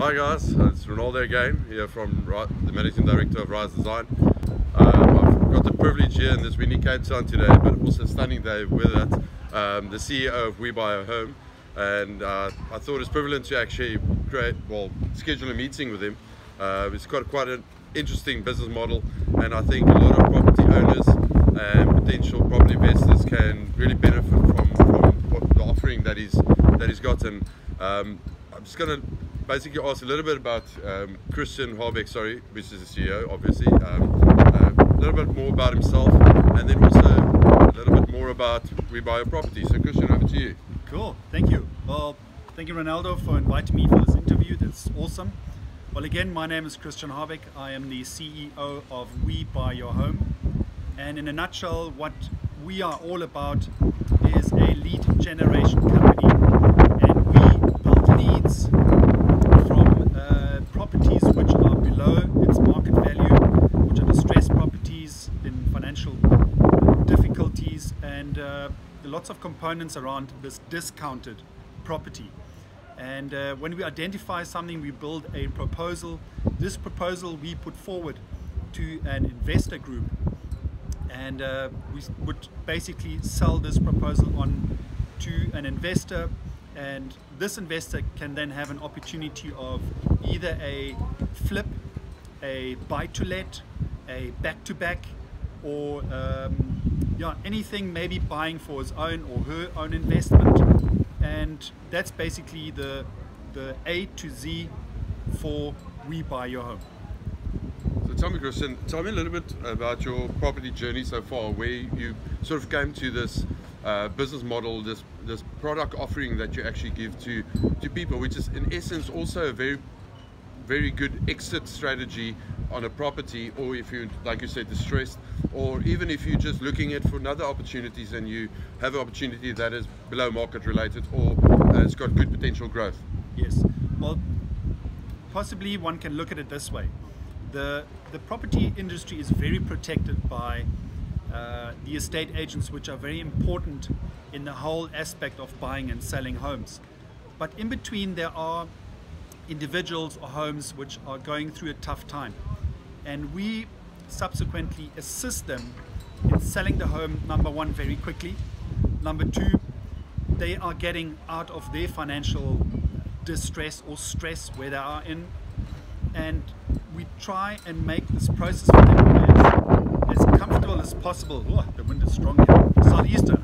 Hi guys, it's Ronaldo again, here from the Managing Director of Rise Design. I've got the privilege here in this windy Cape Town today, but also a stunning day with it, the CEO of We Buy a Home, and I thought it's prevalent to actually schedule a meeting with him. It's got quite an interesting business model, and I think a lot of property owners and potential property investors can really benefit from the offering that he's got. And I'm just going to basically ask a little bit about Christian Habeck, which is the CEO, obviously, a little bit more about himself, and then also a little bit more about We Buy a Property. So Christian, over to you. Cool, thank you. Well, thank you, Ronaldo, for inviting me for this interview. That's awesome. Well, again, my name is Christian Habeck. I am the CEO of We Buy Your Home. And in a nutshell, what we are all about is a lead generation company. And we build leads from properties which are below its market value, which are distressed properties in financial difficulties, and lots of components around this discounted property. And when we identify something, we build a proposal. This proposal we put forward to an investor group, and we would basically sell this proposal on to an investor, and this investor can then have an opportunity of either a flip, a buy-to-let, a back-to-back, or anything, maybe buying for his own or her own investment. And that's basically the A to Z for We Buy Your Home. So tell me, Christian, tell me a little bit about your property journey so far, where you sort of came to this business model, this product offering that you actually give to people, which is in essence also a very good exit strategy on a property, or if you, like you said, distressed, or even if you're just looking at for another opportunities and you have an opportunity that is below market related, or it's got good potential growth. Yes, well, possibly one can look at it this way. The property industry is very protected by the estate agents, which are very important in the whole aspect of buying and selling homes. But in between, there are individuals or homes which are going through a tough time, and we subsequently assist them in selling the home, number one, very quickly. Number two, they are getting out of their financial distress or stress where they are in, and we try and make this process for them as comfortable as possible. Oh, the wind is strong here. Southeaster.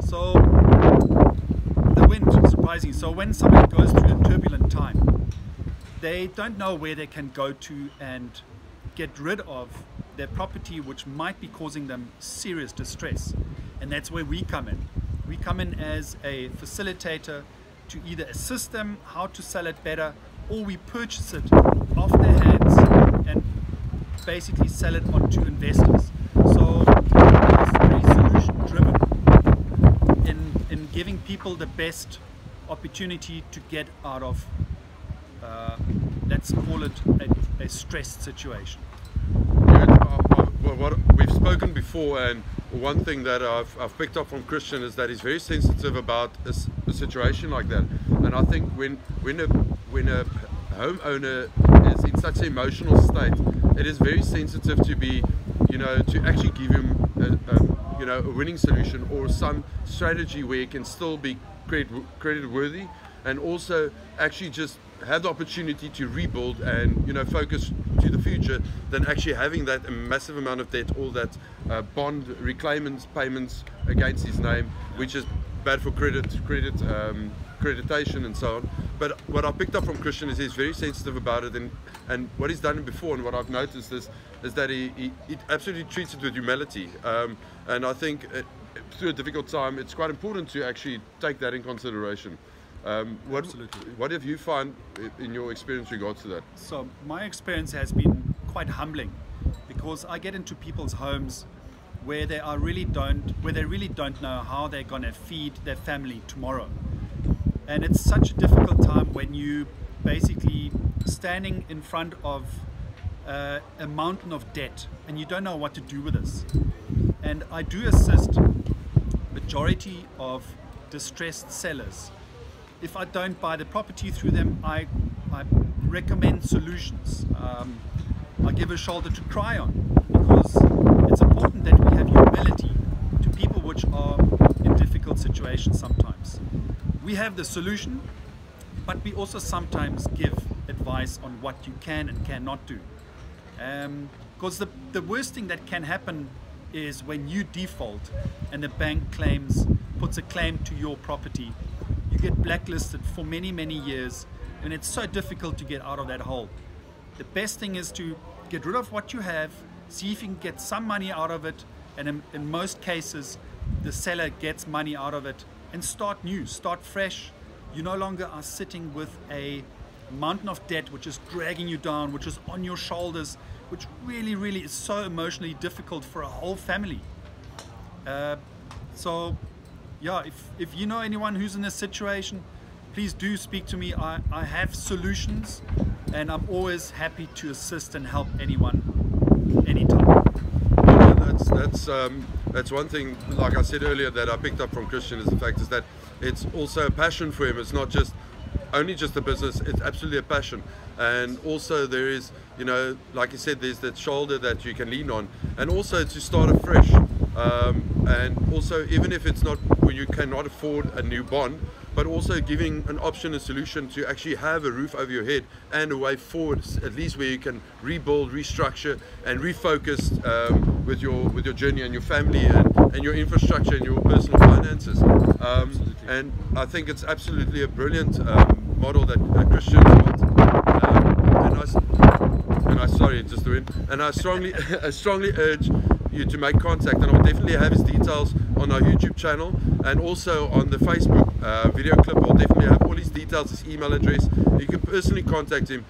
So the wind is surprising. So when somebody goes through a turbulent time, they don't know where they can go to and get rid of their property, which might be causing them serious distress. And that's where we come in. We come in as a facilitator to either assist them how to sell it better, or we purchase it off their hands and basically sell it on to investors. So it's very solution driven in giving people the best opportunity to get out of let's call it a stressed situation. Well, we've spoken before, and one thing that I've picked up from Christian is that he's very sensitive about a situation like that. And I think when a homeowner is in such an emotional state, it is very sensitive to be, to actually give him a winning solution or some strategy where he can still be credit worthy, and also actually just have the opportunity to rebuild and focus to the future, than actually having that massive amount of debt, all that bond reclaimants payments against his name, which is bad for accreditation and so on. But what I picked up from Christian is he's very sensitive about it, and what he's done before, and what I've noticed is that he absolutely treats it with humility, and I think through a difficult time it's quite important to actually take that in consideration. What have you found in your experience regards to that? So my experience has been quite humbling, because I get into people's homes where they really don't know how they're going to feed their family tomorrow. And it's such a difficult time when you basically standing in front of a mountain of debt and you don't know what to do with this. And I do assist majority of distressed sellers if I don't buy the property through them, I recommend solutions. I give a shoulder to cry on, because it's important that we have humility to people which are in difficult situations sometimes. We have the solution, but we also sometimes give advice on what you can and cannot do. Because the worst thing that can happen is when you default and the bank puts a claim to your property. You get blacklisted for many, many years, and it's so difficult to get out of that hole. The best thing is to get rid of what you have, see if you can get some money out of it, and in most cases the seller gets money out of it, and start new, start fresh. You no longer are sitting with a mountain of debt which is dragging you down, which is on your shoulders, which really, really is so emotionally difficult for a whole family. So yeah, if you know anyone who's in this situation, please do speak to me. I have solutions, and I'm always happy to assist and help anyone, anytime. That's one thing, like I said earlier, that I picked up from Christian, is the fact is that it's also a passion for him. It's not just only just a business, it's absolutely a passion. And also there is, you know, like you said, there's that shoulder that you can lean on, and also to start afresh. And also, even if it's not where you cannot afford a new bond, but also giving an option, a solution to actually have a roof over your head and a way forward, at least where you can rebuild, restructure, and refocus with your journey and your family and your infrastructure and your personal finances. And I think it's absolutely a brilliant model that Christian got. And I strongly urge you to make contact, and I'll definitely have his details on our YouTube channel, and also on the Facebook video clip. I'll definitely have all his details, his email address. You can personally contact him.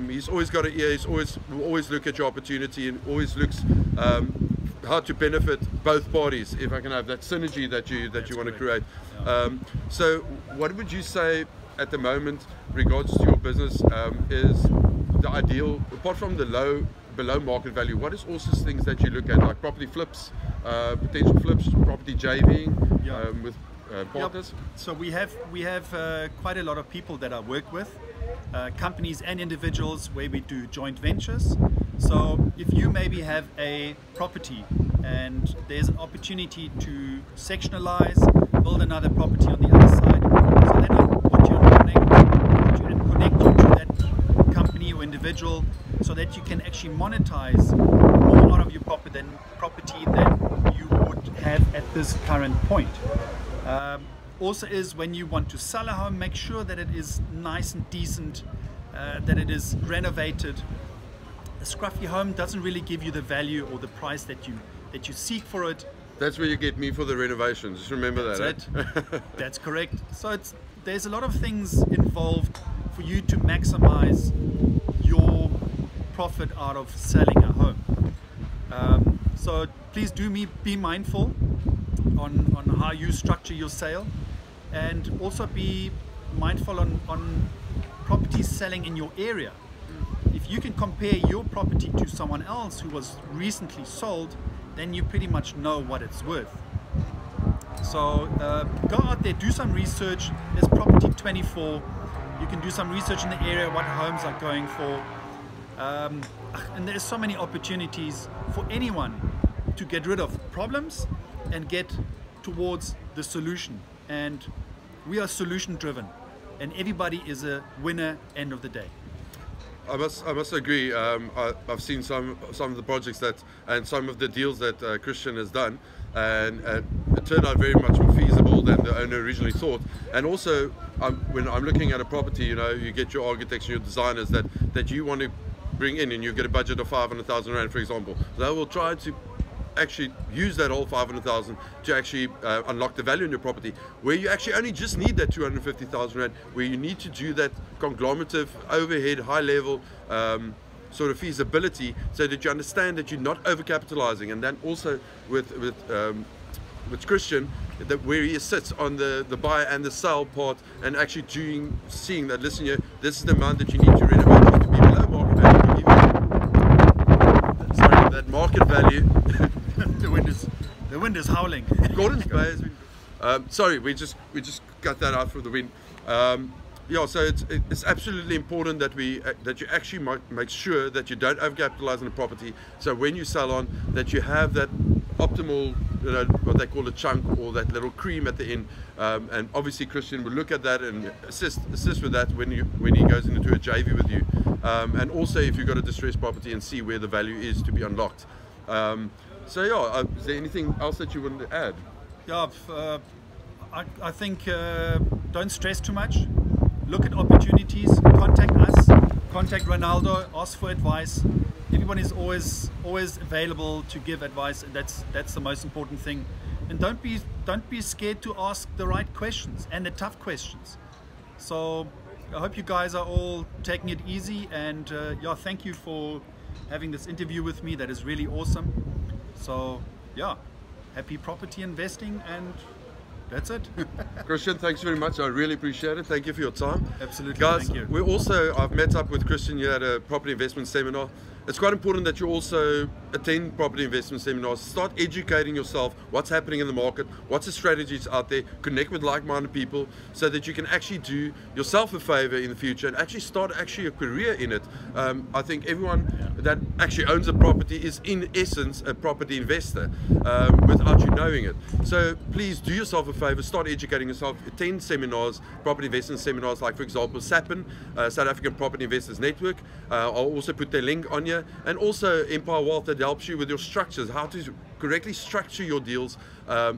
He's always got an ear. Will always look at your opportunity, and always looks how to benefit both parties, if I can have that synergy that you want to create. Yeah. So what would you say at the moment regards to your business is the ideal, apart from the below market value? What is also things that you look at, like property flips, potential flips, property JVing with partners? Yep. So we have quite a lot of people that I work with, companies and individuals, where we do joint ventures. So if you maybe have a property and there's an opportunity to sectionalize, build another property on the other side, so then I put you and connect you to that company or individual, so that you can actually monetize more out of your property than you would have at this current point. Also is, when you want to sell a home, make sure that it is nice and decent, that it is renovated. A scruffy home doesn't really give you the value or the price that you seek for it. That's where you get me for the renovations. Just remember that. That's correct. So there's a lot of things involved for you to maximize your profit out of selling a home. So please do be mindful on how you structure your sale, and also be mindful on properties selling in your area. If you can compare your property to someone else who was recently sold, then you pretty much know what it's worth. So go out there, do some research. There's Property 24. You can do some research in the area, what homes are going for. And there's so many opportunities for anyone to get rid of problems and get towards the solution. And we are solution driven, and everybody is a winner end of the day. I must agree. I've seen some of the projects and some of the deals that Christian has done, and it turned out very much more feasible than the owner originally thought. And also, when I'm looking at a property, you know, you get your architects and your designers that you want to bring in, and you get a budget of 500,000 rand, for example. They will try to actually use that whole 500,000 to actually unlock the value in your property, where you actually only just need that 250,000 rand, where you need to do that conglomerative overhead, high level sort of feasibility, so that you understand that you're not overcapitalizing. And then also with Christian, that where he sits on the buy and the sell part, and actually seeing that, listen here, this is the amount that you need to renovate just to be below market value. Sorry, that market value. The wind is howling. Gordon's Bay has been, Sorry, we just cut that out for the win. Yeah, so it's absolutely important that that you actually make sure that you don't overcapitalize on a property. So when you sell on, that you have that optimal, what they call a chunk, or that little cream at the end. And obviously Christian will look at that and assist with that when he goes into a JV with you. And also if you've got a distressed property, and see where the value is to be unlocked. So yeah, is there anything else that you want to add? Yeah, I think don't stress too much. Look at opportunities. Contact us. Contact Ronaldo. Ask for advice. Everyone is always available to give advice, and that's the most important thing. And don't be scared to ask the right questions and the tough questions. So I hope you guys are all taking it easy, and yeah, thank you for having this interview with me. That is really awesome. So yeah, happy property investing, and that's it. Christian, thanks very much. I really appreciate it. Thank you for your time. Absolutely. Guys, thank you. I've met up with Christian here at a property investment seminar. It's quite important that you also attend property investment seminars. Start educating yourself what's happening in the market, what's the strategies out there, connect with like-minded people, so that you can actually do yourself a favor in the future and actually start a career in it. I think everyone that actually owns a property is in essence a property investor, without you knowing it. So please do yourself a favor, start educating yourself, attend seminars, property investment seminars, like for example SAPIN, South African Property Investors Network. I'll also put their link on here, and also Empire Wealth, that helps you with your structures, how to correctly structure your deals,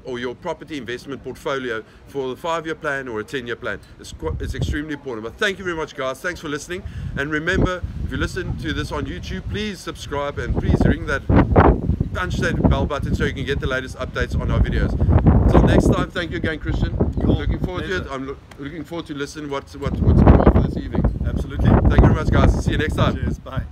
or your property investment portfolio for the 5-year plan or a 10-year plan. It's extremely important. But thank you very much, guys. Thanks for listening. And remember, if you listen to this on YouTube, please subscribe and please punch that bell button so you can get the latest updates on our videos. Until next time, thank you again, Christian. Cool. Looking forward to it. I'm looking forward to listen what's going on for this evening. Absolutely. Thank you very much, guys. See you next time. Cheers. Bye.